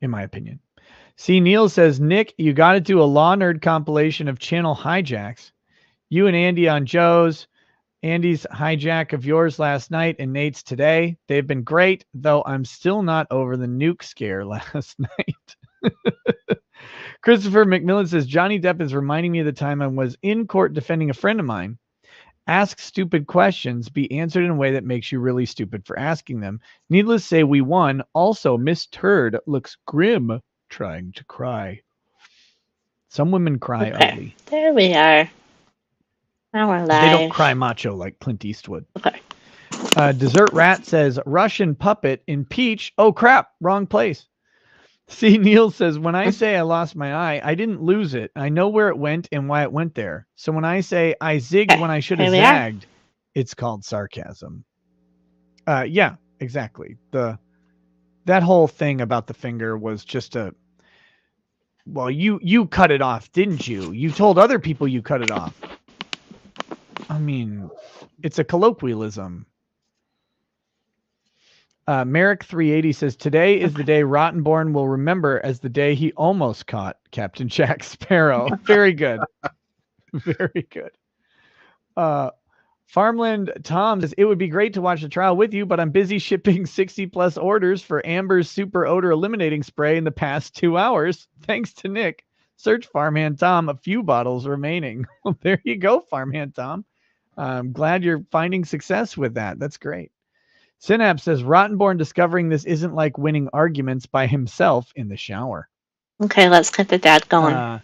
in my opinion. C. Neil says, Nick, you got to do a Law Nerd compilation of channel hijacks. You and Andy on Joe's, Andy's hijack of yours last night and Nate's today. They've been great, though I'm still not over the nuke scare last night. Christopher McMillan says, Johnny Depp is reminding me of the time I was in court defending a friend of mine. Ask stupid questions, be answered in a way that makes you really stupid for asking them. Needless to say, we won. Also, Miss Turd looks grim, trying to cry. Some women cry ugly. There we are. Now we're live. They don't cry macho like Clint Eastwood. Okay. Dessert Rat says, Russian puppet in Peach. Oh, crap. Wrong place. C. Neil says, when I say I lost my eye, I didn't lose it. I know where it went and why it went there. So when I say I zigged when I should have zagged, it's called sarcasm. Yeah, exactly. That whole thing about the finger was just well, you cut it off, didn't you? You told other people you cut it off. I mean, it's a colloquialism. Merrick 380 says, today is the day Rottenborn will remember as the day he almost caught Captain Jack Sparrow. Very good. Very good. Farmland Tom says, it would be great to watch the trial with you, but I'm busy shipping 60 plus orders for Amber's super odor eliminating spray in the past 2 hours. Thanks to Nick. Search Farmhand Tom, a few bottles remaining. Well, there you go, Farmhand Tom. I'm glad you're finding success with that. That's great. Synapse says, Rottenborn discovering this isn't like winning arguments by himself in the shower. Okay, let's get the dad going.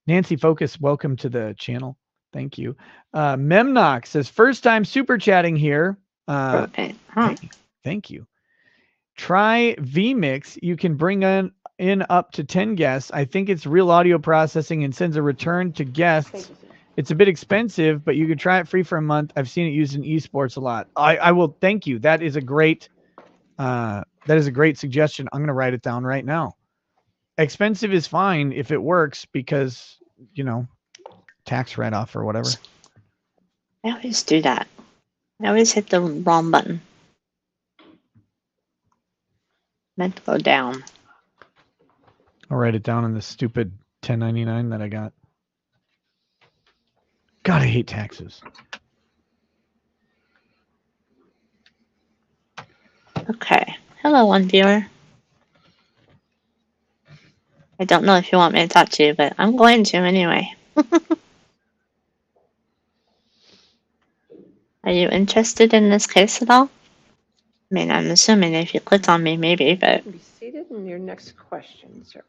Nancy Focus, welcome to the channel. Thank you. Memnox says, first time super chatting here. Okay. Thank you. Try vMix. You can bring in up to 10 guests. I think it's real audio processing and sends a return to guests. It's a bit expensive, but you can try it free for a month. I've seen it used in esports a lot. I will thank you. That is a great suggestion. I'm going to write it down right now. Expensive is fine if it works because, tax write-off or whatever. I always do that. I always hit the wrong button. Meant to go down. I'll write it down in the stupid 1099 that I got. God, I hate taxes. Okay. Hello, one viewer. I don't know if you want me to talk to you, but I'm going to anyway. Are you interested in this case at all? I mean, I'm assuming if you click on me, maybe, but... Be seated in your next question, sir.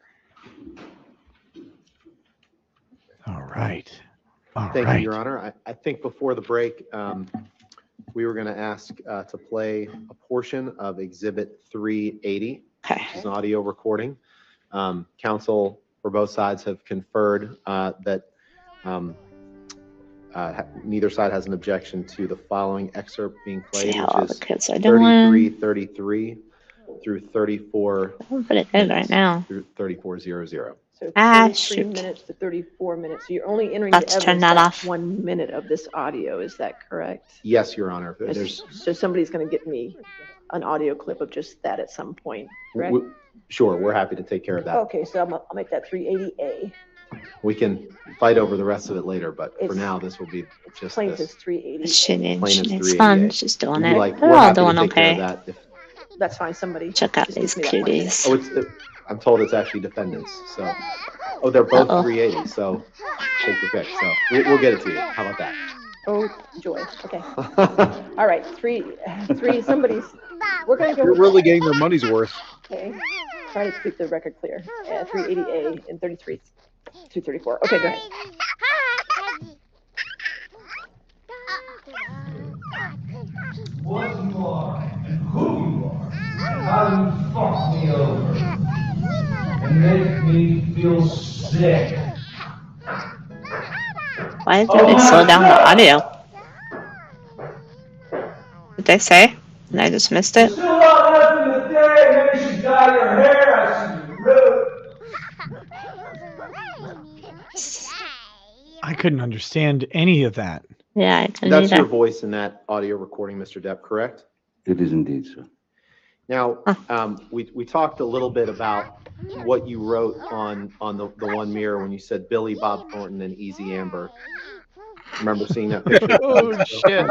All right. Thank you, Your Honor. I think before the break, we were going to ask to play a portion of Exhibit 380, which is an audio recording. Counsel for both sides have conferred that neither side has an objection to the following excerpt being played, which is 3333 through 34. I'm pretty good right now. Through 3400. So 33 minutes to 34 minutes. So you're only entering the evidence turn that off. 1 minute of this audio. Is that correct? Yes, Your Honor. So somebody's going to get me an audio clip of just that at some point, correct? Sure, we're happy to take care of that. Okay, so I'll make that 380A. We can fight over the rest of it later, but for now, this will be just plaintiff's 380. It's fun. It's just doing it. Like, They're all doing okay. That's fine. Somebody check out these cuties. Oh, I'm told it's actually defendants. So, they're both 380. So, take your pick. So, we'll get it to you. How about that? Oh, joy. Okay. All right. Somebody's. We're gonna go. You're really getting their money's worth. Okay. Try to keep the record clear. 380A and 33 to 34. Okay, go ahead. What you are and who you are and how you fuck me over and make me feel sick. Why did they slow down the audio? Did they say? And I just missed it? Still not left in the day, maybe you should dye your hair. I see you rude. I couldn't understand any of that. Yeah, I couldn't That's either. your voice in that audio recording, Mr. Depp, correct? It is indeed, sir. Now, we talked a little bit about what you wrote on the one mirror when you said Billy Bob Thornton and Easy Amber. Remember seeing that picture? Oh shit!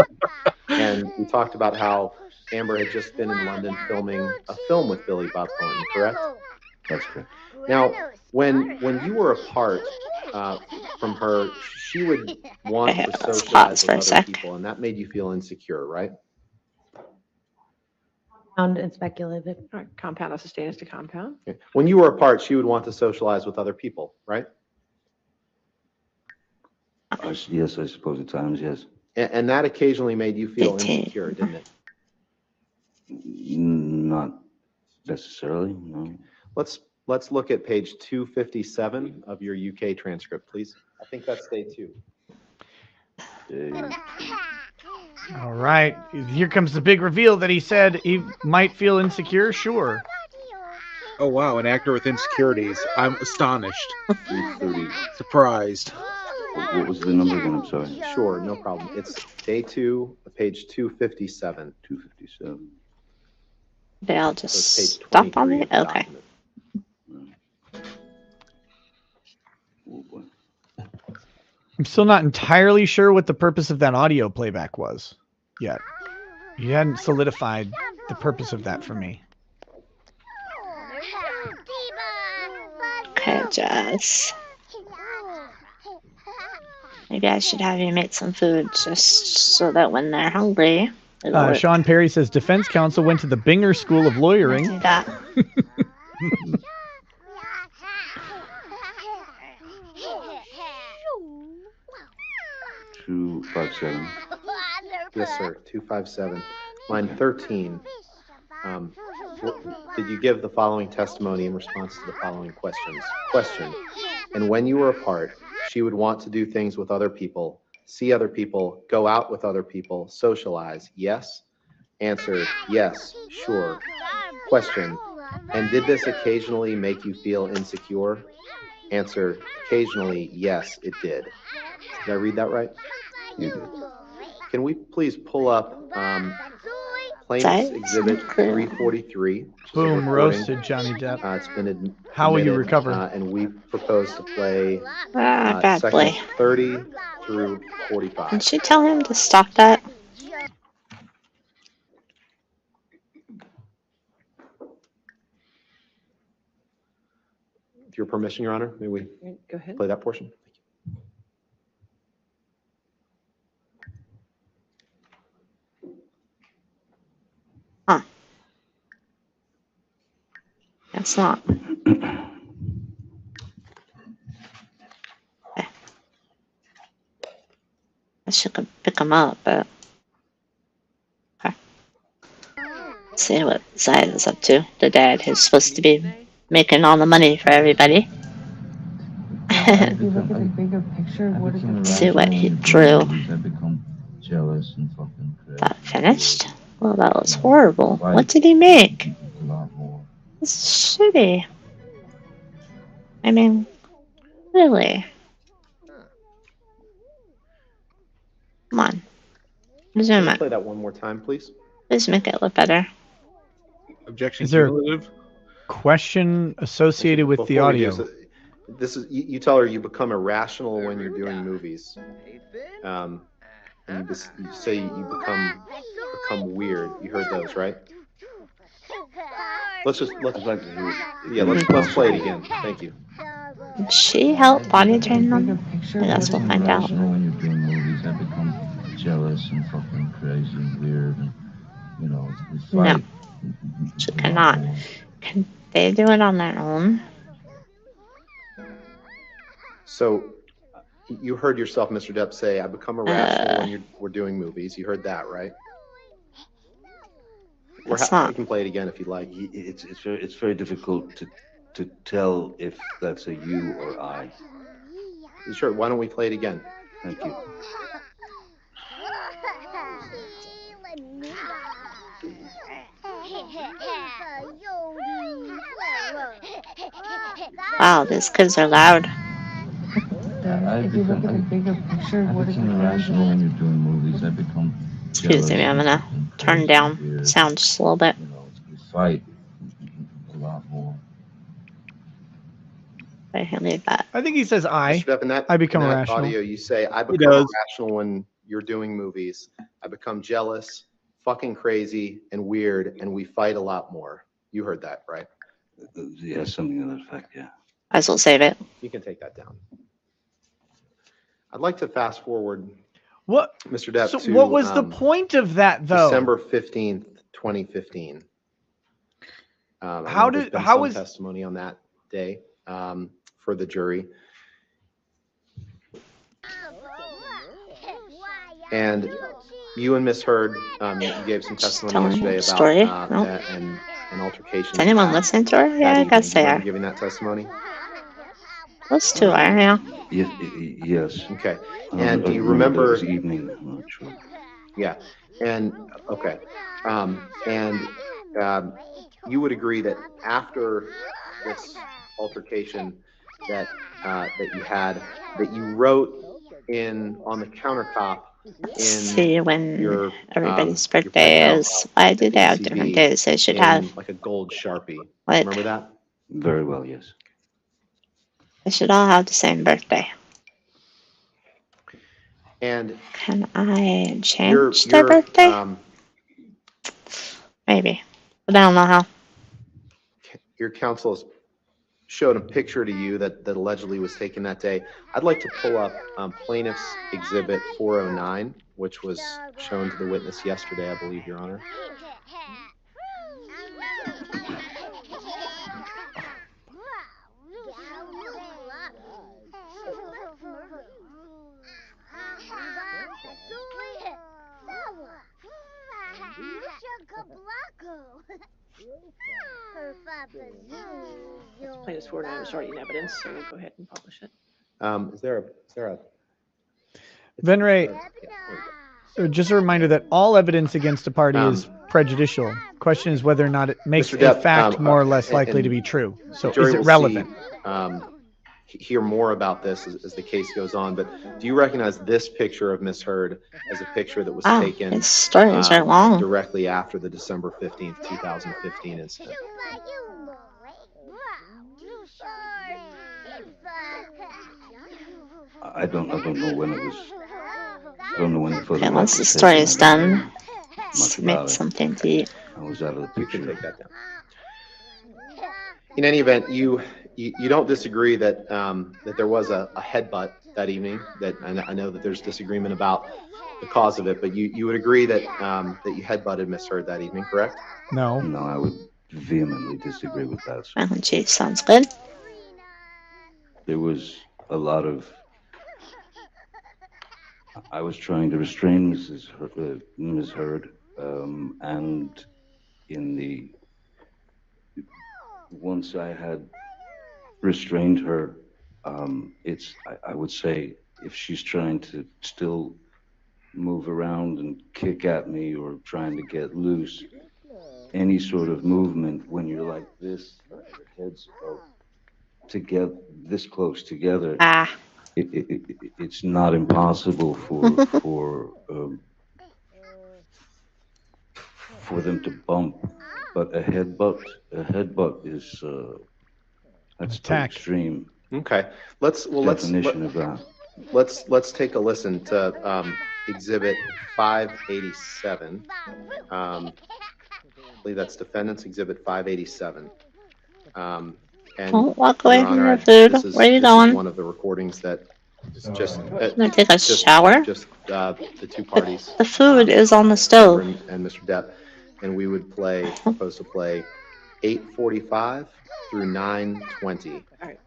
And we talked about how Amber had just been in London filming a film with Billy Bob Thornton, correct? That's correct. Now, when you were apart from her, she would want Okay, to let's socialize pause for a with other sec. people, and that made you feel insecure, right? Compound and speculative. All right, compound has to stay as to compound. Okay. When you were apart, she would want to socialize with other people, right? Yes, I suppose at times, yes. And that occasionally made you feel Me too. insecure, didn't it? Not necessarily, no. Let's look at page 257 of your UK transcript, please. I think that's day 2. All right, here comes the big reveal that he said he might feel insecure. Sure. Oh wow, an actor with insecurities. I'm astonished. 3:30. Surprised. What was the number again? I'm sorry. Sure, no problem. It's day 2, page 257. 257. Maybe I'll So just it's page stop on 23 it. of the Okay. document. Oh, boy. I'm still not entirely sure what the purpose of that audio playback was yet. You hadn't solidified the purpose of that for me. Okay, Jess. Maybe I should have you make some food just so that when they're hungry, it'll work. Sean Perry says defense counsel went to the Binger School of Lawyering. Do that. 257. Yes, sir, 257. Line 13. Did you give the following testimony in response to the following questions? Question. And when you were apart, she would want to do things with other people, see other people, go out with other people, socialize. Yes? Answer. Yes. Sure. Question. And did this occasionally make you feel insecure? Answer. Occasionally, yes, it did. Did I read that right? You did. Can we please pull up Plaintiff's Sorry? Exhibit 343? which is a Boom, recording. roasted Johnny Depp. It's been How will you admitted, recover? And we propose to play Bad boy. sections 30 through 45. Did you tell him to stop that? With your permission, Your Honor, may we Go ahead. play that portion? It's not. Okay. I should pick him up, but okay. Let's see what Zayed is up to. The dad who's supposed to be making all the money for everybody. If you look at the bigger picture, what is the See what he drew. I become jealous and fucking crazy. That finished? Well, that was horrible. What did he make? A lot more. It's shitty. I mean, really? Come on. Zoom it. Play that one more time, please. Please make it look better. Objection Is there- cumulative. Question associated with the Before we audio. do this is you tell her you become irrational when you're doing movies. And you say you become weird. You heard those, right? Let's I'd like to hear it. yeah, let's play it again. Thank you. Did she help body train Bigger them? picture, I guess what we'll is find out. irrational when you're doing movies? I become jealous and fucking crazy and weird and, you know, we fight. She cannot. Can they do it on their own? So you heard yourself, Mr. Depp, say, I become irrational when we're doing movies. You heard that, right? That's We not. can play it again if you'd like. It's very difficult to tell if that's a you or I. Sure, why don't we play it again? Thank you. Wow, these kids are loud. If you look at the bigger picture, what is irrational when you're doing movies? I become Excuse me, I'm gonna turn down sound just a little bit. You know, we fight a lot more. I can leave that. I think he says I. Mr. Depp, in that, I become in that rational. audio, you say, I He become does. irrational when you're doing movies. I become jealous, fucking crazy, and weird, and we fight a lot more. You heard that, right? Yeah, something to that effect, yeah. I will save it. You can take that down. I'd like to fast forward, What? Mr. Depp, So to what was the point of that, though? December 15th, 2015. I know How there's did- been how some is- testimony on that day for the jury? And you and Miss Heard, you gave some testimony telling yesterday the story? about No. an altercation. Is anyone listening to her? Yeah, I guess they are. Giving that testimony? Those two are, yeah. Yes. Okay. I And do you remember remember? this evening? I'm not sure. Yeah. And okay. You would agree that after this altercation that you had, that you wrote on the countertop in See, when your everybody's your birthday penthouse is, why do at they have ECB different days? They should in have, like a gold Sharpie. like, Remember that? Very well, yes. they should all have the same birthday. And Can I your change their birthday? Maybe, but I don't know how. your counsel has showed a picture to you that allegedly was taken that day. I'd like to pull up Plaintiff's Exhibit 409, which was shown to the witness yesterday, I believe, Your Honor. Plaintiff's 409 is already in evidence, so we'll go ahead and publish it. Is there a Venray, just a reminder that all evidence against a party is prejudicial. Question is whether or not it makes Mr. a Depp, fact more or less likely and to be true. So the jury is it will relevant? hear more about this as the case goes on, but do you recognize this picture of Miss Heard as a picture that was Wow, taken his stories are long. directly after the December 15th, 2015 incident? I don't know when it was. I don't know when the Okay, photograph once the was story taken. is I don't know done, much submit about it. something to eat. I was out of the You can picture. take that down. In any event, you don't disagree that that there was a headbutt that evening. That I know that there's disagreement about the cause of it, but you would agree that that you headbutted Miss Heard that evening, correct? No. No, I would vehemently disagree with that. Mac and cheese sounds good. There was a lot of. I was trying to restrain Ms. Heard, and once I had restrained her, I would say if she's trying to still move around and kick at me or trying to get loose, any sort of movement when you're like this, your heads are together, this close together. It's not impossible for them to bump, but a headbutt is that's too extreme. Okay, Definition of that. Let's take a listen to Exhibit 587. I believe that's Defendant's Exhibit 587. And Don't walk away Your from Honor, your food. this is- Where are you this is going? one of the recordings that is just. Gonna take a shower? Just the two parties. The food is on the stove. And Mr. Depp, and we would propose to play 8:45 through 9:20. All right,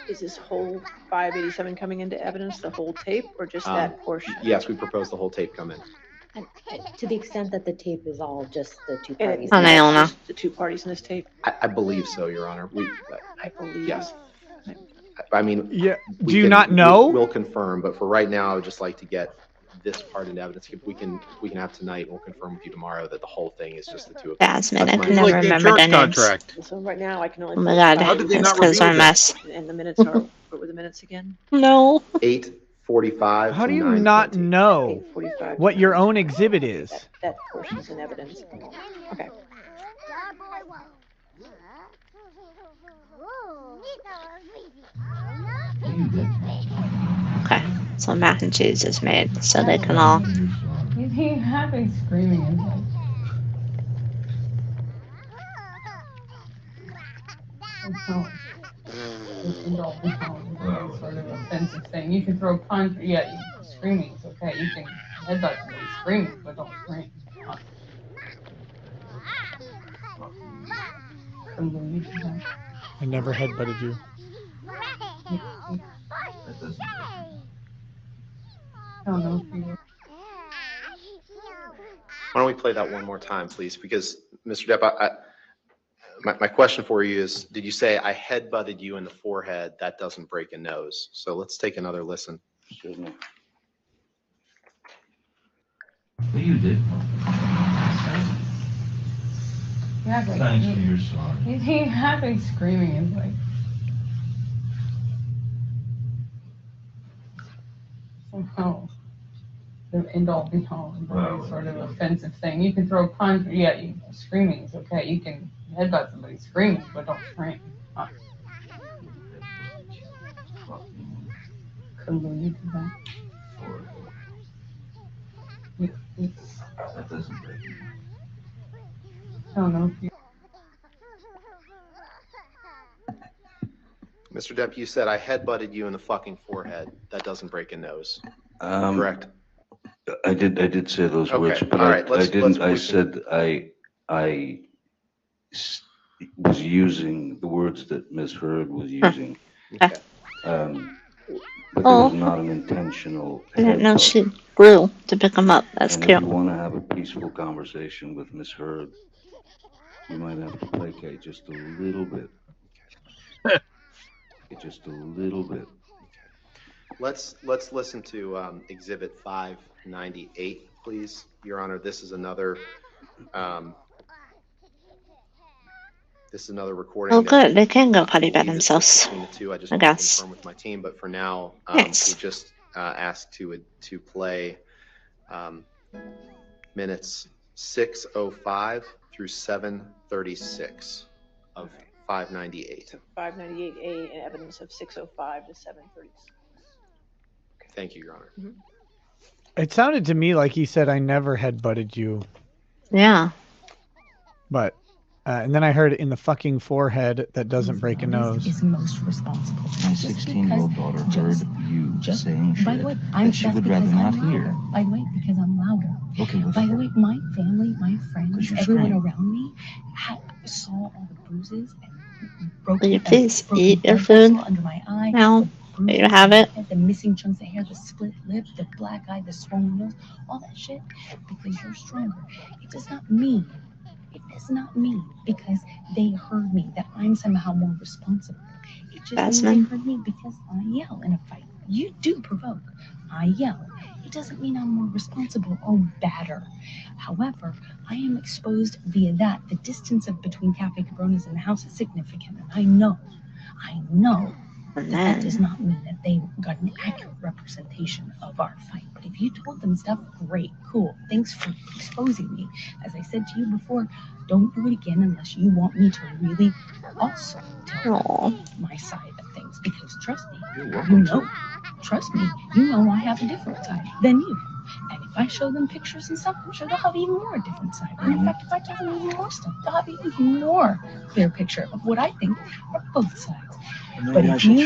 is this whole 587 coming into evidence, the whole tape, or just that portion? Yes, we propose the whole tape come in. And to the extent that the tape is all just the two And parties. On Iona. just the two parties in this tape? I believe so, Your Honor. I believe. Yes. I mean, Yeah. we Do you can- not know? We'll confirm, but for right now, I would just like to get this part into evidence. If we can have tonight, we'll confirm with you tomorrow that the whole thing is just the two of them. Jasmine, That's I my- can never remember their names. So right now, I can only. Oh my god, How did they these not quiz are a reveal mess. And the minutes are, what were the minutes again? No. 8:45. How do to you 9:20. not know 8:45. what your own exhibit is? That portion is in evidence. Okay. Okay, so mac and cheese is made so they can all. He's happy screaming and like. Sort of offensive thing. You can throw a punch, yeah, screaming is okay. You can headbutt somebody screaming, but don't scream. I never headbutted you. I don't know if you. Why don't we play that one more time, please? Because, Mr. Depp, my question for you is, did you say I headbutted you in the forehead? That doesn't break a nose. So let's take another listen. Certainly. Well, you did. Yeah, like, Thanks for your song. He's happy screaming and like. Somehow. The end all be all sort of offensive thing. You can throw a punch, yeah, screaming is okay. You can headbutt somebody screaming, but don't scream. Couldn't believe that. That doesn't break me. I don't know if you. Mr. Depp, you said I headbutted you in the fucking forehead. That doesn't break a nose. Correct? I did say those words, but all right, I didn't. I said I was using the words that Ms. Heard was using. Okay. But there was not an intentional. I didn't know she grew to pick them up. That's and cute. If you want to have a peaceful conversation with Ms. Heard, you might have to placate just a little bit. Just a little bit. Let's listen to Exhibit 598, please, Your Honor. This is another recording. Oh, good. They can go potty by themselves. Between the two, I just want to to confirm with my team, but for now, yes. we just asked to play minutes 6:05 through 7:36 of 598. 598A and evidence of 6:05 to 7:36. Thank you, Your Honor. Mm-hmm. It sounded to me like he said, I never headbutted you. Yeah. But, and then I heard in the fucking forehead that doesn't break a nose. Is most responsible. My 16-year-old daughter heard you saying shit that she would rather not hear. By the way, because I'm louder. Okay, well, by the way, my family, my friends, everyone screaming around me saw all the bruises and broken. Will you please eat your food? Under my eye. No. You have it. The missing chunks of hair, the split lip, the black eye, the swollen nose, all that shit. Because you're stronger. It does not mean. It does not mean because they heard me that I'm somehow more responsible. It just means they heard me because I yell in a fight. You do provoke. I yell. It doesn't mean I'm more responsible or badder. However, I am exposed via that. The distance between Cafe Cabronas and the house is significant. And I know that does not mean that they got an accurate representation of our fight. But if you told them stuff, great, cool. Thanks for exposing me. As I said to you before, don't do it again unless you want me to really also tell my side of things. Because trust me, trust me, you know I have a different side than you. And if I show them pictures and stuff, I'm sure they'll have even more a different side. And in fact, if I tell them even more stuff, they'll have even more clear picture of what I think are both sides. Maybe I should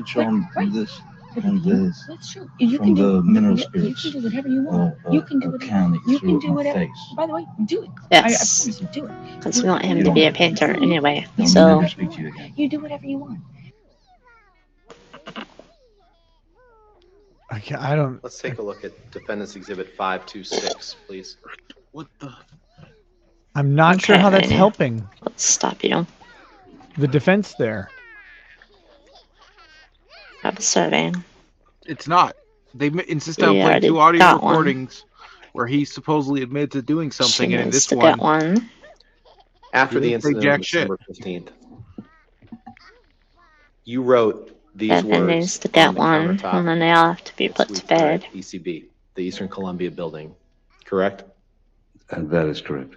show them this. And this. That's true. You from can do the mineral spirits. You can do whatever you want. You can do whatever. You can do whatever. By the way, do it. Yes. I promise you, do it. Because we want him to be a painter anyway. You So you do whatever you want. I don't. Let's take a look at Defendant's Exhibit 526, please. What the? I'm not sure how that's helping. Let's stop you. The defense there. Have a survey. It's not. They insist on playing two audio recordings where he supposedly admitted to doing something, and in this one, after the incident on December 15th, you wrote these words. Needs to get one, and then they all have to be put to bed. ECB, the Eastern Columbia building, correct? And that is correct.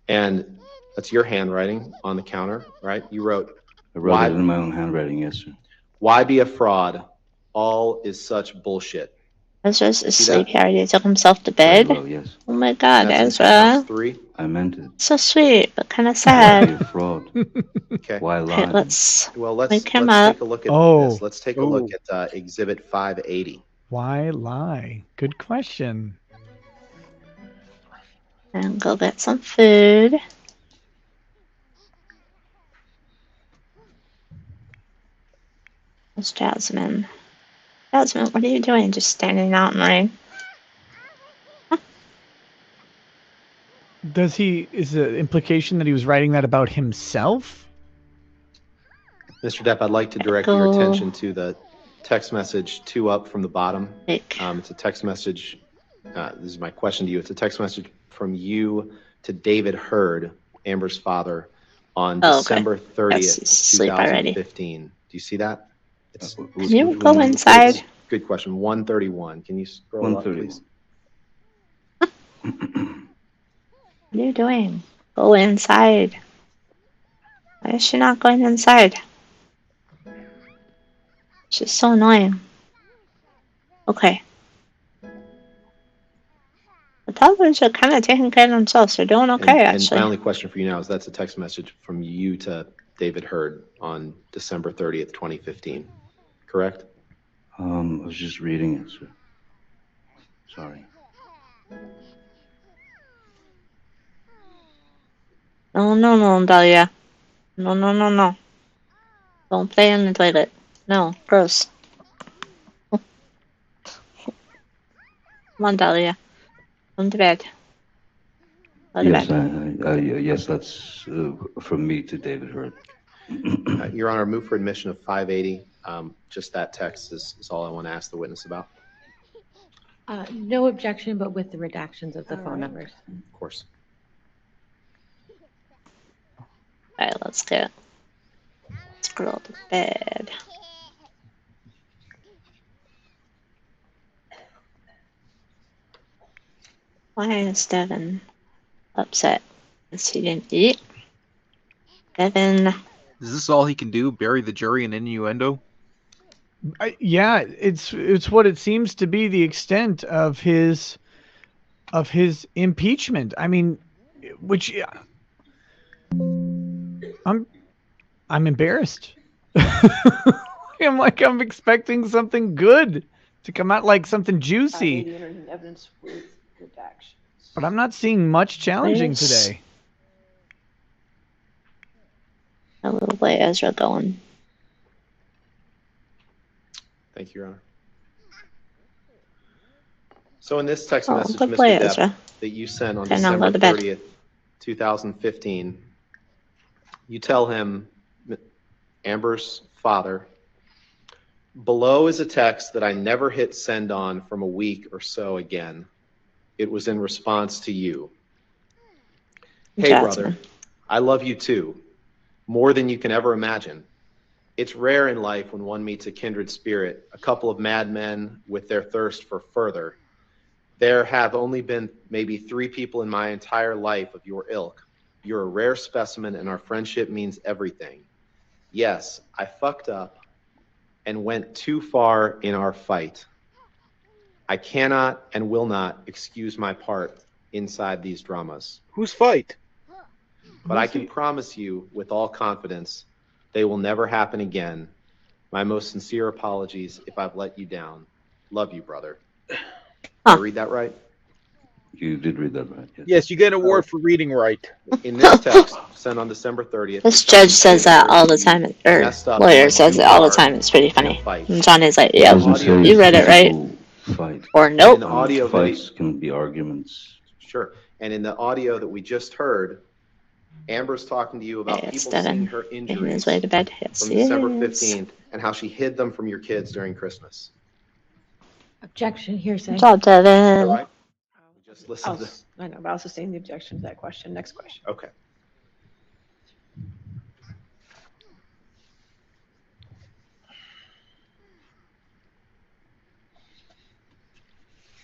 And that's your handwriting on the counter, right? You wrote. I wrote it in my own handwriting, yes, sir. Why be a fraud? All is such bullshit. Ezra's asleep. He already took himself to bed. Well, yes. Oh my God, That's Ezra. 3. I meant it. So sweet, but kind of Why be sad. a fraud? Okay. Why lie? Okay, let's let's him up. take a look at this. Let's take a look at Exhibit 580. Why lie? Good question. And go get some food. There's Jasmine. Jasmine, what are you doing? Just standing out in the rain? Is the implication that he was writing that about himself? Mr. Depp, I'd like to direct your attention to the text message 2 up from the bottom. It's a text message. This is my question to you. It's a text message from you to David Hurd, Amber's father, on December 30th, 2015. Do you see that? Can you go inside? Good question. 131. Can you scroll up, please? What are you doing? Go inside. Why is she not going inside? She's so annoying. Okay. The toddlers are kind of taking care of themselves. They're doing okay, actually. And my only question for you now is that's a text message from you to David Hurd on December 30th, 2015. Correct? I was just reading it, sir. Sorry. No, Dahlia. No. Don't play in the toilet. No, gross. Come on, Dahlia. Come to bed. Yes, that's from me to David Hurd. Your Honor, move for admission of 580. Just that text is all I want to ask the witness about. No objection, but with the redactions of the phone numbers. Of course. Alright, let's go to bed. Why is Devin upset? Because he didn't eat? Devin. Is this all he can do? Bury the jury in innuendo? Yeah, it's what it seems to be the extent of his impeachment. I mean, which I'm embarrassed. I'm expecting something good to come out, like something juicy. Evidence with redactions. But I'm not seeing much challenging today. A little way Ezra going. Thank you, Your Honor. So in this text message, good Mr. play, Depp, Ezra. that you sent on Okay, now go December to bed. 30th, 2015, you tell him, Amber's father, below is a text that I never hit send on from a week or so again. It was in response to you. Hey, brother, I love you too, more than you can ever imagine. It's rare in life when one meets a kindred spirit, a couple of madmen with their thirst for further. There have only been maybe 3 people in my entire life of your ilk. You're a rare specimen and our friendship means everything. Yes, I fucked up and went too far in our fight. I cannot and will not excuse my part inside these dramas. Whose fight? But I can promise you with all confidence, they will never happen again. My most sincere apologies if I've let you down. Love you, brother. Did I read that right? You did read that right. Yes, you get an award for reading right. In this text, sent on December 30th. This judge says that all the time, or lawyer says it all the time. It's pretty funny. And Johnny's like, yep, you read it right. Fight. Or nope. In the audio fights can be arguments. Sure. And in the audio that we just heard, Amber's talking to you about people seeing her injuries his way to bed. from December 15th and how she hid them from your kids during Christmas. Objection, hearsay. Good job, Devin. Right? Just listen to I know, but I'll sustain the objection to that question. Next question. Okay.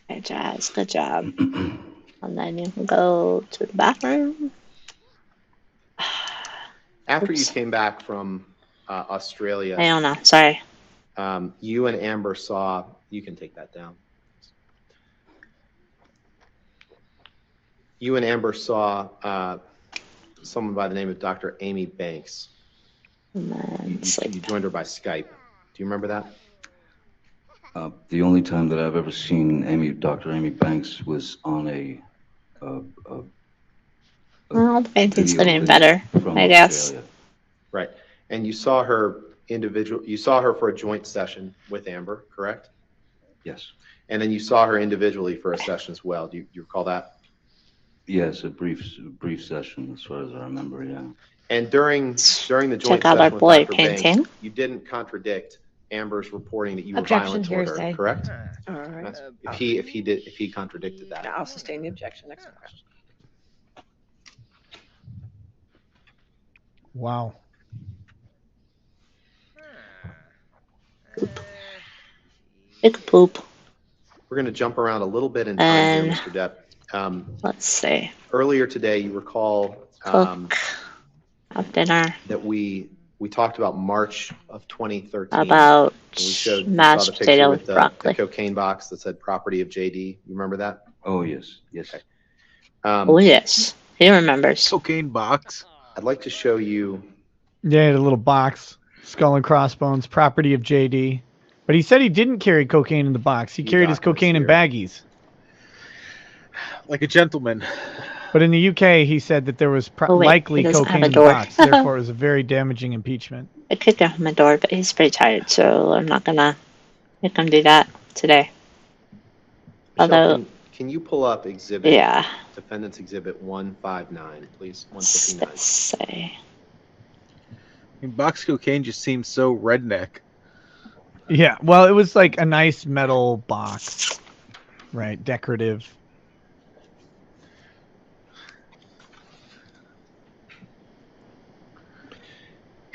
Okay, Jazz, good job. And then you can go to the bathroom. After you came back from Australia. I don't know. Sorry. you and Amber saw, you can take that down. You and Amber saw someone by the name of Dr. Amy Banks. You joined her by Skype. Do you remember that? The only time that I've ever seen Dr. Amy Banks was on a well, the painting's getting better, I guess. Australia. Right. And you saw her you saw her for a joint session with Amber, correct? Yes. And then you saw her individually for a session as well. Do you recall that? Yes, a brief session as far as I remember, yeah. And during the joint Check out our session boy with Dr. painting. Banks, you didn't contradict Amber's reporting that you were violent toward her, correct? All right. If he contradicted that. I'll sustain the objection. Next question. Wow. Big poop. We're going to jump around a little bit in time here, Mr. Depp. Let's see. Earlier today, you recall have dinner. that we talked about March of 2013. About we saw mashed the picture potato with with the broccoli. cocaine box that said property of JD. You remember that? Oh, yes. Okay. Oh, yes. He remembers. Cocaine box. I'd like to show you. Yeah, he had a little box, skull and crossbones, property of JD. But he said he didn't carry cocaine in the box. He carried his cocaine in baggies. Like a gentleman. But in the UK, he said that there was likely cocaine in the box. Therefore, it was a very damaging impeachment. I could give him a door, but he's pretty tired, so I'm not going to make him do that today. Michelle, Although, can you pull up exhibit? Yeah. Defendant's exhibit 159, please. 159. Let's say. I mean, box cocaine just seems so redneck. Yeah, well, it was like a nice metal box, right? Decorative.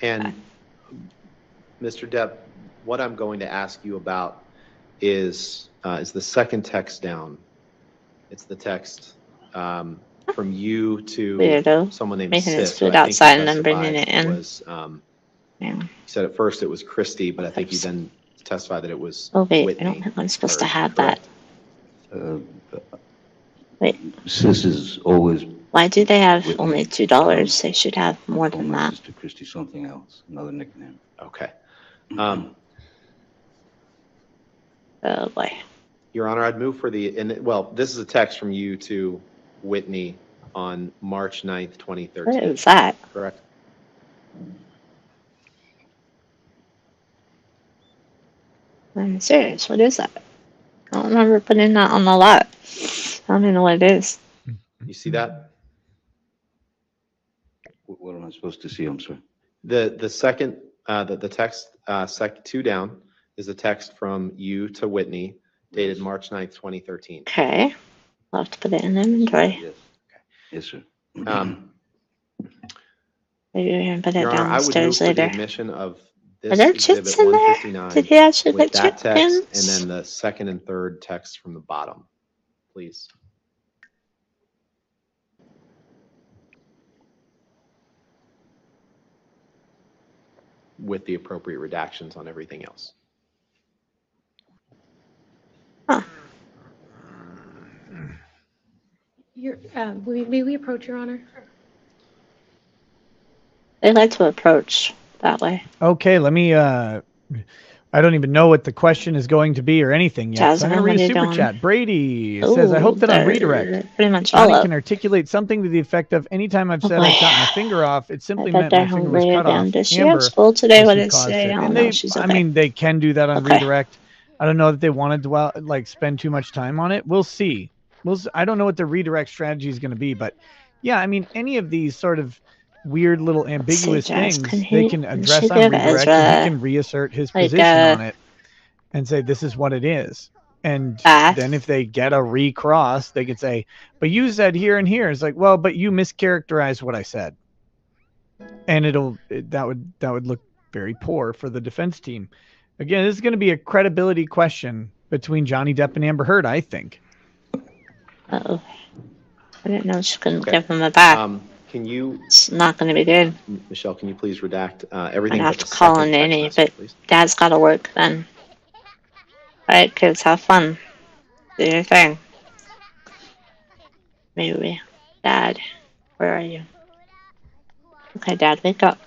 And Mr. Depp, what I'm going to ask you about is the second text down. It's the text from you to Weirdo. someone named Making his Sis. food outside and then bringing it in. You said at first it was Christy, but I think you then testified that it was Oh, wait. Whitney. I don't think I'm supposed to have that. Wait. Sis is always. Why do they have Whitney. only $2? They should have more Call than my that. sister Christy something else, another nickname. Okay. Oh, boy. Your Honor, I'd move for this is a text from you to Whitney on March 9th, 2013. What is that? Correct? I'm serious. What is that? I don't remember putting that on the lot. I don't even know what it is. You see that? What am I supposed to see? I'm sorry. The second, the text, two down is a text from you to Whitney dated March 9th, 2013. Okay. I'll have to put it in inventory. Yes. Yes, sir. Maybe we can put it Your Honor, I would move downstairs for the later. admission of this Are there exhibit chips in there? 159 Did he actually with put that chip text pins? and then the second and third text from the bottom, please. With the appropriate redactions on everything else. May we approach, Your Honor? They like to approach that way. Okay, let me. I don't even know what the question is going to be or anything yet. So I'm going to read a super chat. Brady says, I hope that on redirect, pretty much Johnny all can articulate something to the effect of, anytime I've said I shot my finger off, it simply I bet meant they're my finger was hungry cut again. off. Does she have school today? What did it say? I don't know. She's okay. I mean, they can do that on Okay. redirect. I don't know that they want to spend too much time on it. We'll see. I don't know what the redirect strategy is going to be, but yeah, I mean, any of these sort of weird little ambiguous Jazz, things they can address on give redirect, Ezra, and he can reassert his like, position on it and say this is what it is. And then if they get a recross, they could say, but you said here and here. It's like, well, but you mischaracterized what I said. And that would look very poor for the defense team. Again, this is going to be a credibility question between Johnny Depp and Amber Heard, I think. Uh-oh. I didn't know she couldn't give him a back. Can you? It's not going to be good. Michelle, can you please redact everything? I have to call a nanny, but Dad's got to work then. All right, kids, have fun. Do your thing. Maybe. Dad, where are you? Okay, Dad, wake up.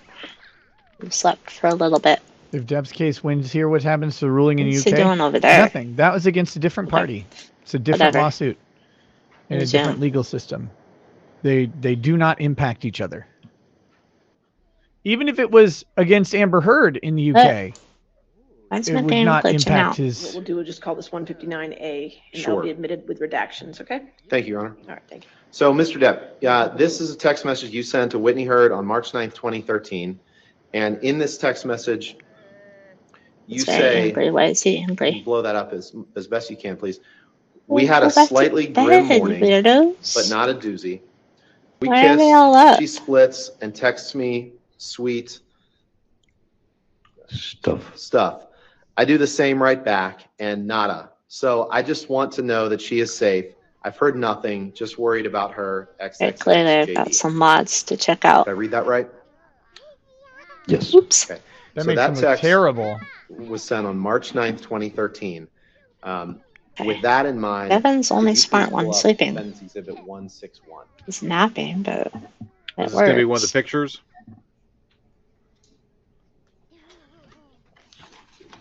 You slept for a little bit. If Depp's case wins here, what happens to the ruling in the UK? What's he doing over there? Nothing. That was against a different party. It's a different lawsuit in a different legal system. They do not impact each other. Even if it was against Amber Heard in the UK, it would not impact his. What we'll do is just call this 159A, and Sure. that'll be admitted with redactions, okay? Thank you, Your Honor. All right, thank you. So, Mr. Depp, this is a text message you sent to Whitney Heard on March 9th, 2013. And in this text message, you say, angry. Why is he angry? Blow that up as best you can, please. We had a slightly grim morning, but not a doozy. We kiss, she splits and texts me sweet stuff. I do the same right back and nada. So I just want to know that she is safe. I've heard nothing, just worried about her. Clearly, I've got some mods to check out. Did I read that right? Yes. Oops. Okay. That makes him look terrible. Was sent on March 9th, 2013. With that in mind, Devin's only smart one sleeping. Exhibit 161. He's napping, but Is this going to be one of the pictures?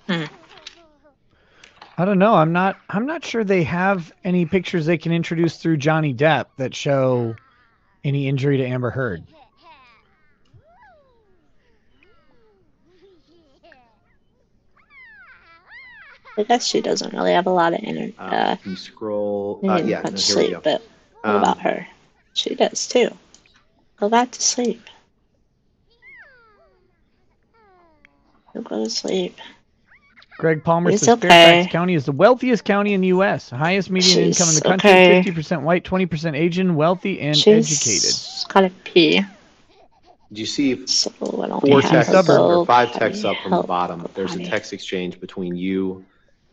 I don't know. I'm not sure they have any pictures they can introduce through Johnny Depp that show any injury to Amber Heard. I guess she doesn't really have a lot of energy. You scroll. Yeah, much sleep, but what about her? She does too. Go back to sleep. Go to sleep. Greg Palmer He's says okay. Fairfax County is the wealthiest county in the U.S. Highest median income in the country, 50% white, 20% Asian, wealthy, and educated. Gotta pee. Do you see four texts or five texts up from the bottom? There's a text exchange between you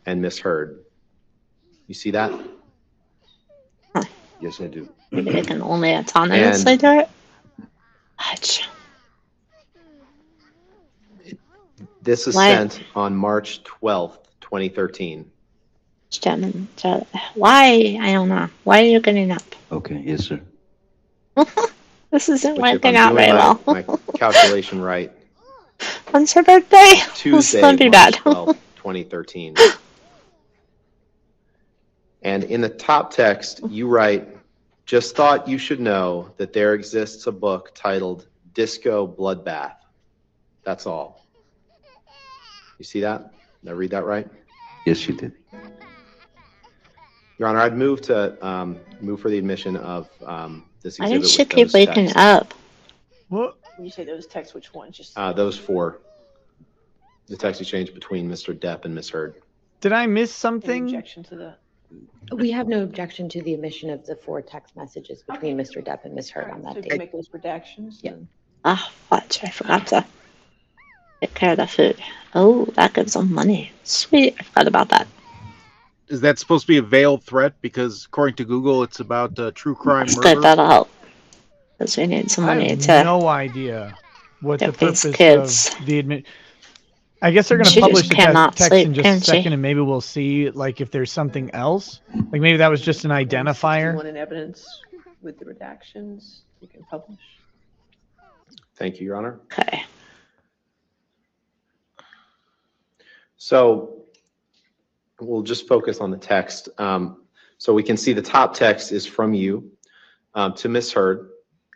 and Miss Heard. You see that? Huh. Yes, I do. Maybe they can only autonomously do it? This is sent on March 12th, 2013. Why? I don't know. Why are you getting up? Okay, yes, sir. This isn't working out very well. My calculation right. When's her birthday? Tuesday, March 12th, 2013. And in the top text, you write, just thought you should know that there exists a book titled Disco Bloodbath. That's all. You see that? Did I read that right? Yes, you did. Your Honor, I'd move to move for the admission of this exhibit. Why did she keep waking up? What? When you say those texts, which ones? Just those four. The text exchange between Mr. Depp and Miss Heard. Did I miss something? objection to the. We have no objection to the omission of the 4 text messages between Mr. Depp and Ms. Heard on that So date. make those redactions. Yeah. Fudge, I forgot to take care of the food. Oh, that gives them money. Sweet, I forgot about that. Is that supposed to be a veiled threat? Because according to Google, it's about true crime That's murder. good, that'll help. Because we need some money I have to no idea what the get these purpose kids. of the admit. I guess they're going to She publish just the cannot text sleep, in just can a second, she? and maybe we'll see like if there's something else. Like maybe that was just an identifier. One in evidence with the redactions. You can publish. Thank you, Your Honor. Okay. So we'll just focus on the text. So we can see the top text is from you to Miss Heard.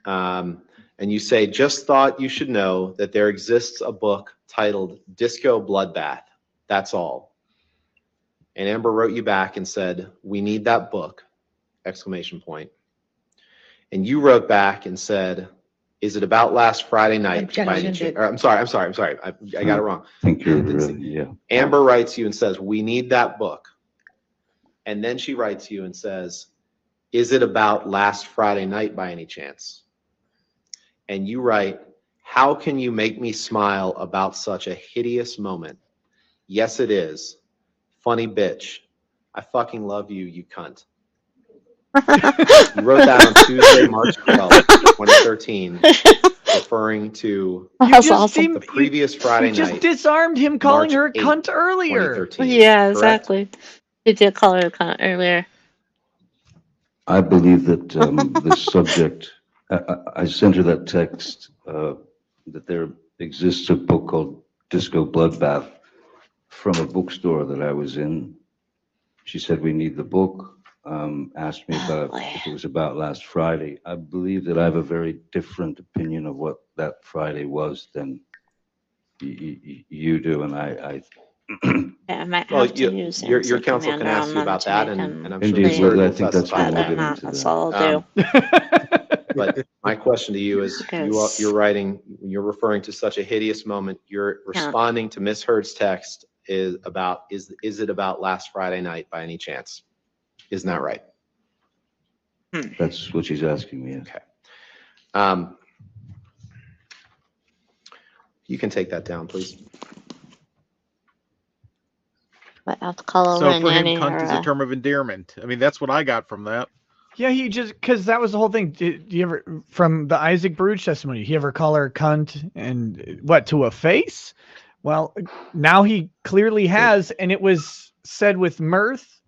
And you say, just thought you should know that there exists a book titled Disco Bloodbath. That's all. And Amber wrote you back and said, we need that book, exclamation point. And you wrote back and said, is it about last Friday night? By any chance? I'm sorry. I got it wrong. I think you're, yeah. Amber writes you and says, we need that book. And then she writes you and says, is it about last Friday night by any chance? And you write, how can you make me smile about such a hideous moment? Yes, it is. Funny bitch. I fucking love you, you cunt. You wrote that on Tuesday, March 12th, 2013, referring to the previous Friday night. You just disarmed him calling her a cunt earlier. Yeah, exactly. You did call her a cunt earlier. I believe that the subject, I sent her that text that there exists a book called Disco Bloodbath from a bookstore that I was in. She said, we need the book. Asked me about if it was about last Friday. I believe that I have a very different opinion of what that Friday was than you do, and I yeah, I might have to use your counsel can ask you about that, and I'm sure indeed, well, I think that's what we'll get into. That's all I'll do. But my question to you is, you're referring to such a hideous moment. You're responding to Miss Heard's text is it about last Friday night by any chance? Isn't that right? That's what she's asking me. Okay. You can take that down, please. But I'll call so for him, cunt is a term of endearment. I mean, that's what I got from that. Yeah, he just, because that was the whole thing. Did you ever, from the Isaac Baruch testimony, he ever call her cunt and what, to a face? Well, now he clearly has, and it was said with mirth,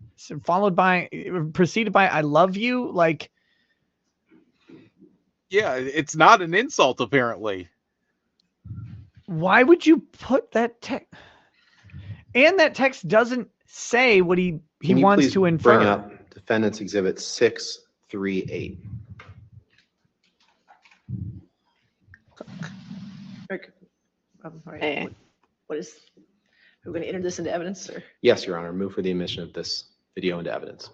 preceded by "I love you." Like, yeah, it's not an insult apparently. Why would you put that text? And that text doesn't say what he wants to infer. Bring up Defendant's Exhibit 638. Right. What is? We're going to enter this into evidence, or? Yes, Your Honor. Move for the admission of this video into evidence.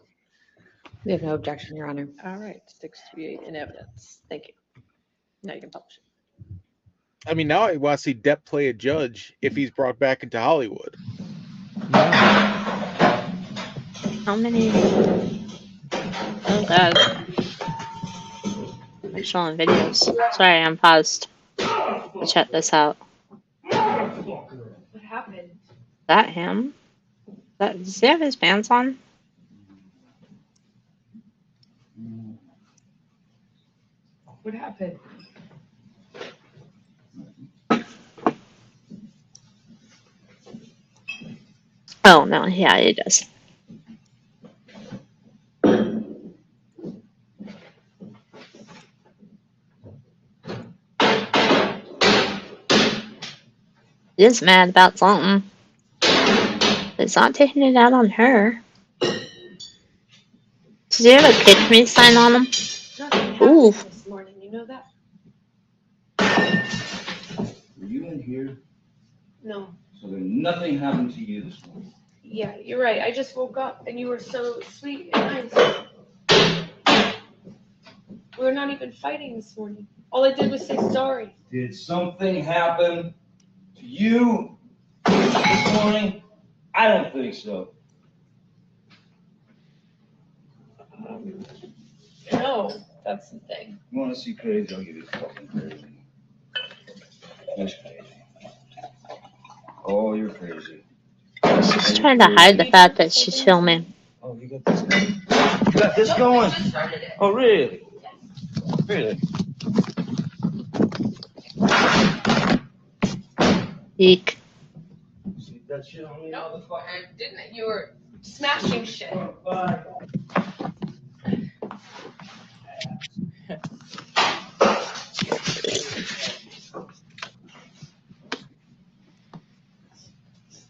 We have no objection, Your Honor. All right, 638 in evidence. Thank you. Now you can publish it. I mean, now I want to see Depp play a judge if he's brought back into Hollywood. How many? Oh God! I'm showing videos. Sorry, I'm paused to check this out. What happened? Is that him? Does he have his pants on? What happened? Oh no, yeah, he does. He is mad about something. He's not taking it out on her. Did you have a kick me sign on him? Ooh. This morning, you know that? Were you in here? No. So then nothing happened to you this morning? Yeah, you're right. I just woke up and you were so sweet and nice. We were not even fighting this morning. All I did was say sorry. Did something happen to you this morning? I don't think so. No, that's the thing. You want to see crazy? I'll give you fucking crazy. Just crazy. Oh, you're crazy. She's trying to hide the fact that she's filming. Oh, you got this going? You got this going? Oh, really? Really? Eek. See that shit on me, motherfucker? Didn't it? You were smashing shit.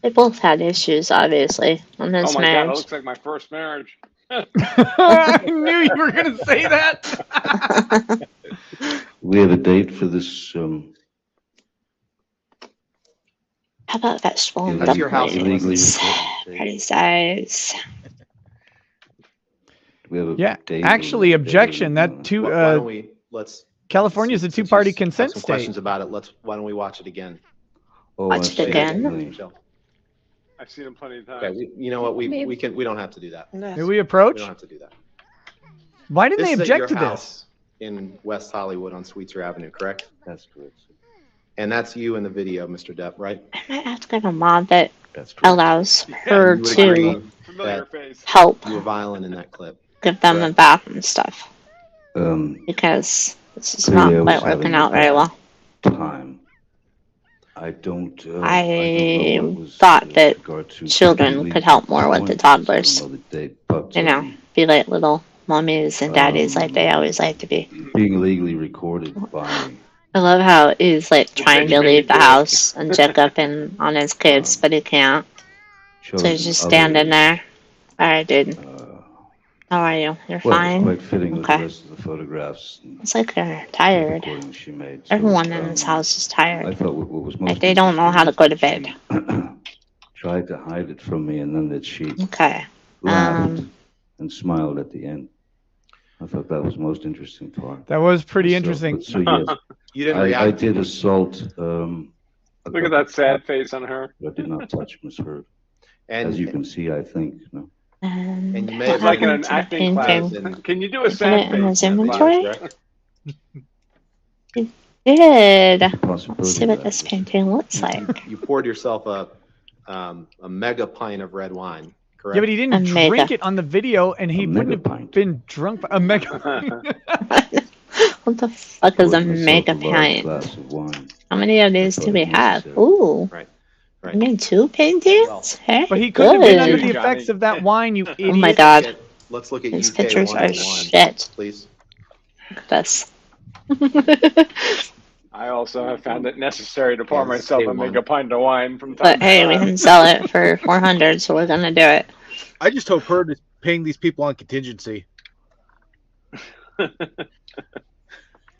They both had issues, obviously, on this marriage. God, that looks like my first marriage. I knew you were going to say that. We have a date for this. How about vegetable and That's your house. dumplings? Pretty size. We have a Yeah, date actually, objection. That Why don't we California is a two-party consent some state. questions about it. Why don't we watch it again? Oh, Watch it again. I've seen him plenty of times. Okay, you know what? We don't have to do that. May we approach? We don't have to do that. Why didn't This they is at object to your this? house in West Hollywood on Sweetser Avenue, correct? That's correct. And that's you in the video, Mr. Depp, right? I might have to get a mod that allows her You would agree to that help. you were violent in that clip. give them a bath and stuff. Because this is not quite working out very well. Time. I don't thought that children could help more with the toddlers. You know, be like little mummies and daddies like they always like to be. Being illegally recorded by. I love how he's like trying to leave the house and check up on his kids, but he can't. So he's just standing there. Alright, dude. How are you? You're fine? Quite fitting with the rest of the photographs. It's like they're tired. She made. Everyone in this house is tired. I thought what was most like they don't know how to go to bed. Tried to hide it from me, and then that she laughed and smiled at the end. I thought that was the most interesting part. That was pretty interesting. So yes, you didn't react. I did assault. Look at that sad face on her. I did not touch Miss Heard. And as you can see, I think. No. And you may it's like in an acting class. Can you do a sad face? In his inventory? You did. Let's see what this painting looks like. You poured yourself a mega pint of red wine. Correct? Yeah, but he didn't drink it on the video, and he wouldn't have been drunk by a mega pint. What the fuck is a mega pint? How many of these do we have? Ooh. Right. I mean, 2 paintings? Hey, but he couldn't have been under the effects of that wine, you idiot. Oh my god. Let's look at These UK pictures are 101, shit. please. Look at this. I also have found it necessary to pour myself a mega pint of wine from time But to hey, time. we can sell it for 400, so we're gonna do it. I just hope Heard is paying these people on contingency. For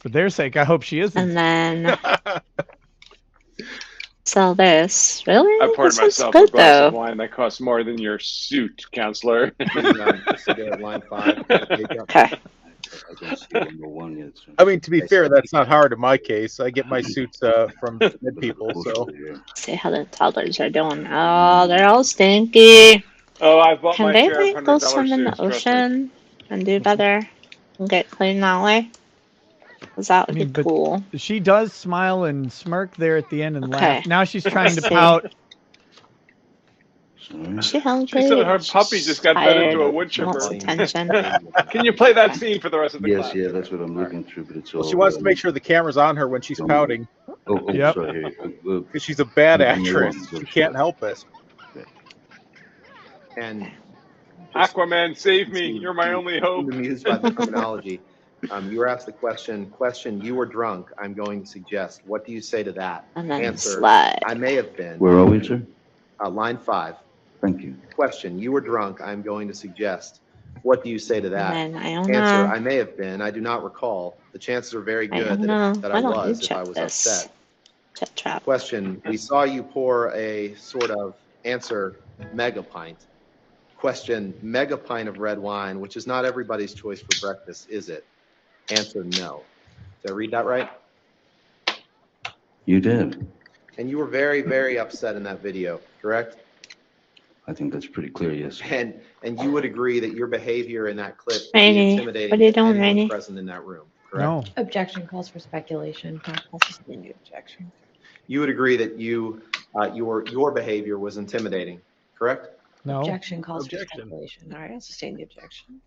their sake, I hope she isn't. And then sell this. Really? I poured This looks myself good, a glass though. of wine that costs more than your suit, counselor. Line 5. Okay. I don't see number 1 yet. So. I mean, to be fair, that's not hard in my case. I get my suits from dead people, so. See how the toddlers are doing. Oh, they're all stinky. Oh, I bought Can my they share of like go swim in $100 the ocean and do better and get clean that way? Because that would be cool. She does smile and smirk there at the end and Okay. laugh. Now she's trying to Let's see. pout. Is she hungry? She said her puppy just got fed into a wood chipper. Wants attention. Can you play that scene for the rest of the class? Yeah, that's what I'm looking through, but it's all. Well, she wants to make sure the camera's on her when she's pouting. Oh, Yep. sorry. Because she's a bad actress. She can't help it. And Aquaman, save me! You're my only hope. amused by the terminology. You were asked the question, you were drunk, I'm going to suggest. What do you say to that? And then Answer, slide. I may have been. Where are we, sir? Line 5. Thank you. Question, you were drunk, I'm going to suggest. What do you say to that? And then I don't Answer, know. I may have been. I do not recall. The chances are very I good don't know. that Why I don't you was if check I was this? upset. Check trap. Question, we saw you pour a sort of answer mega pint. Question, mega pint of red wine, which is not everybody's choice for breakfast, is it? Answer, no. Did I read that right? You did. And you were very, very upset in that video, correct? I think that's pretty clear, yes. And you would agree that your behavior in that clip would be Rainey, intimidating what are you to doing, anyone Rainey? present in that room, correct? No. Objection calls for speculation. Objection. You would agree that your behavior was intimidating, correct? No. Objection calls for Objection. speculation. All right, I'll sustain the objection.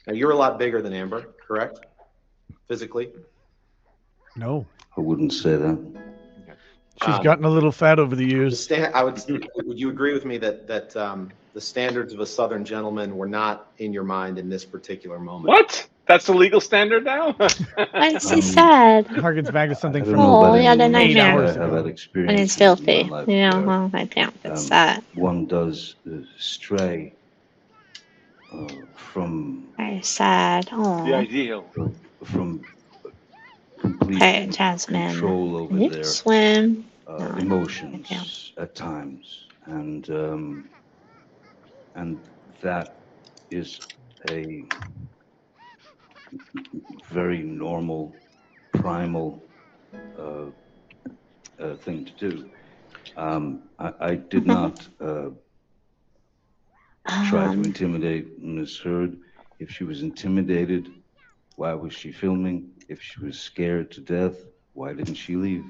Now, you're a lot bigger than Amber, correct? Physically? No. I wouldn't say that. She's gotten a little fat over the years. Would you agree with me that the standards of a Southern gentleman were not in your mind in this particular moment? What? That's the legal standard now? Why is he sad? Harkens back to something I don't from know about Oh, yeah, the anyone else, nightmare. but I have had experience And he's in filthy. my life You know, where, well, I can't fix that. one does stray from Very sad. The Oh. ideal. from complete Okay, Jasmine. control over Can you their swim? No, I emotions can't. at times, and that is a very normal, primal thing to do. I did not try to intimidate Ms. Heard. If she was intimidated, why was she filming? If she was scared to death, why didn't she leave?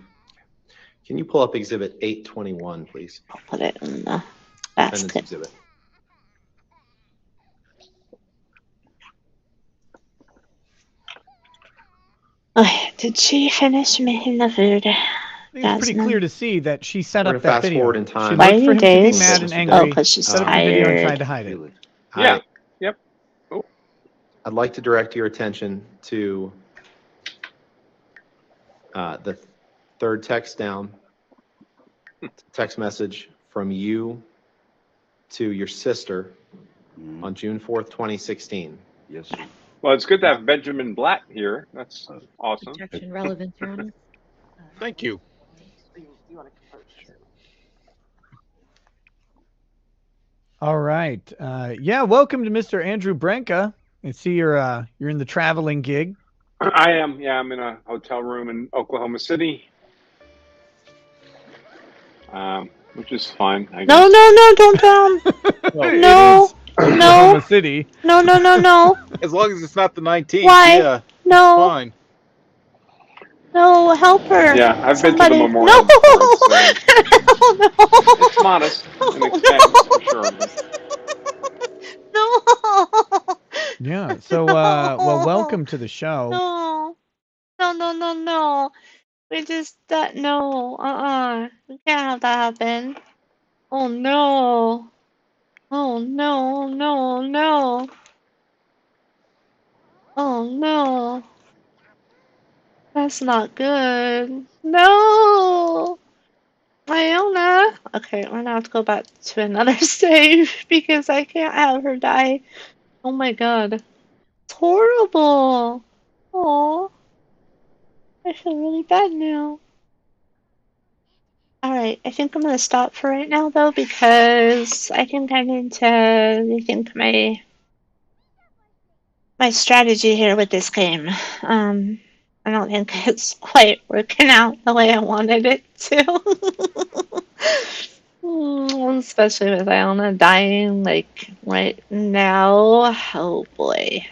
Can you pull up Exhibit 821, please? I'll put it in the Defendant's basket. exhibit. Oh, did she finish making the food? I think it's pretty clear to see that she set up that fast video. forward in time. She Why looked are for you him to be dazed? mad and Oh, angry. because she's set up the video and tried tired. to hide it. Yeah. Yep. Oh. I'd like to direct your attention to the third text down. Text message from you to your sister on June 4th, 2016. Yes. Well, it's good to have Benjamin Blatt here. That's awesome. Objection relevant, Your Honor. Thank you. All right. Yeah, welcome to Mr. Andrew Branca. I see you're in the traveling gig. I am. Yeah, I'm in a hotel room in Oklahoma City, which is fine. I guess. No, don't down. No. Oklahoma City. No. As long as it's not the 19th. Why? Yeah. No. It's fine. No, help her. Yeah, I've Somebody. been to the memorial. No. No. It's modest and expensive for sure. No. Yeah. So, well, welcome to the show. No. We just no. We can't have that happen. Oh no. Oh no. Oh no. That's not good. No. Iona. Okay, we're gonna have to go back to another save because I can't have her die. Oh my god. It's horrible. Oh. I feel really bad now. Alright, I think I'm gonna stop for right now though because I think I need to rethink my strategy here with this game. I don't think it's quite working out the way I wanted it to. Especially with Iona dying like right now. Oh boy.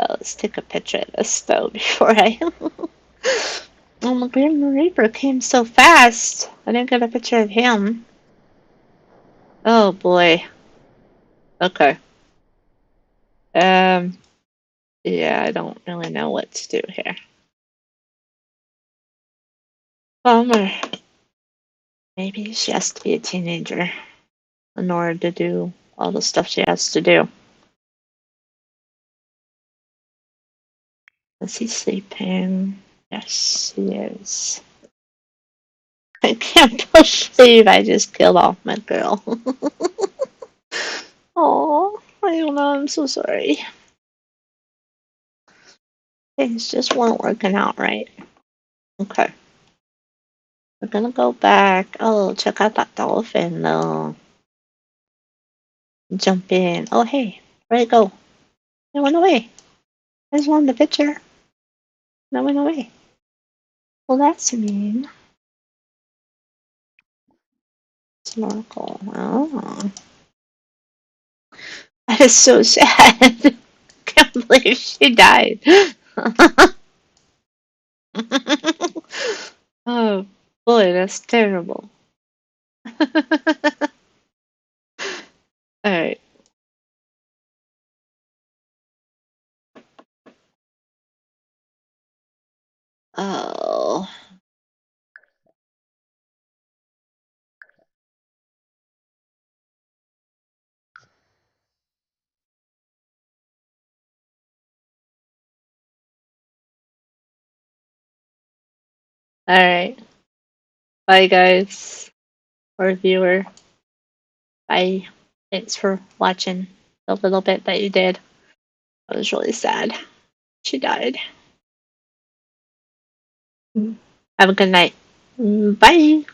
Let's take a picture of this though before I Oh, the Grim Reaper came so fast. I didn't get a picture of him. Oh boy. Okay. Yeah, I don't really know what to do here. Bummer. Maybe she has to be a teenager in order to do all the stuff she has to do. Is he sleeping? Yes, he is. I can't believe I just killed off my girl. Oh, I don't know. I'm so sorry. Things just weren't working out right. Okay. We're gonna go back. Oh, check out that dolphin though. Jump in. Oh, hey. Where'd it go? It went away. I just wanted the picture. That went away. Well, that's mean. Snorkel. Oh. That is so sad. Can't believe she died. Oh boy, that's terrible. Alright. Oh. Alright. Bye, guys. Or viewer. Bye. Thanks for watching the little bit that you did. It was really sad. She died. Have a good night. Bye.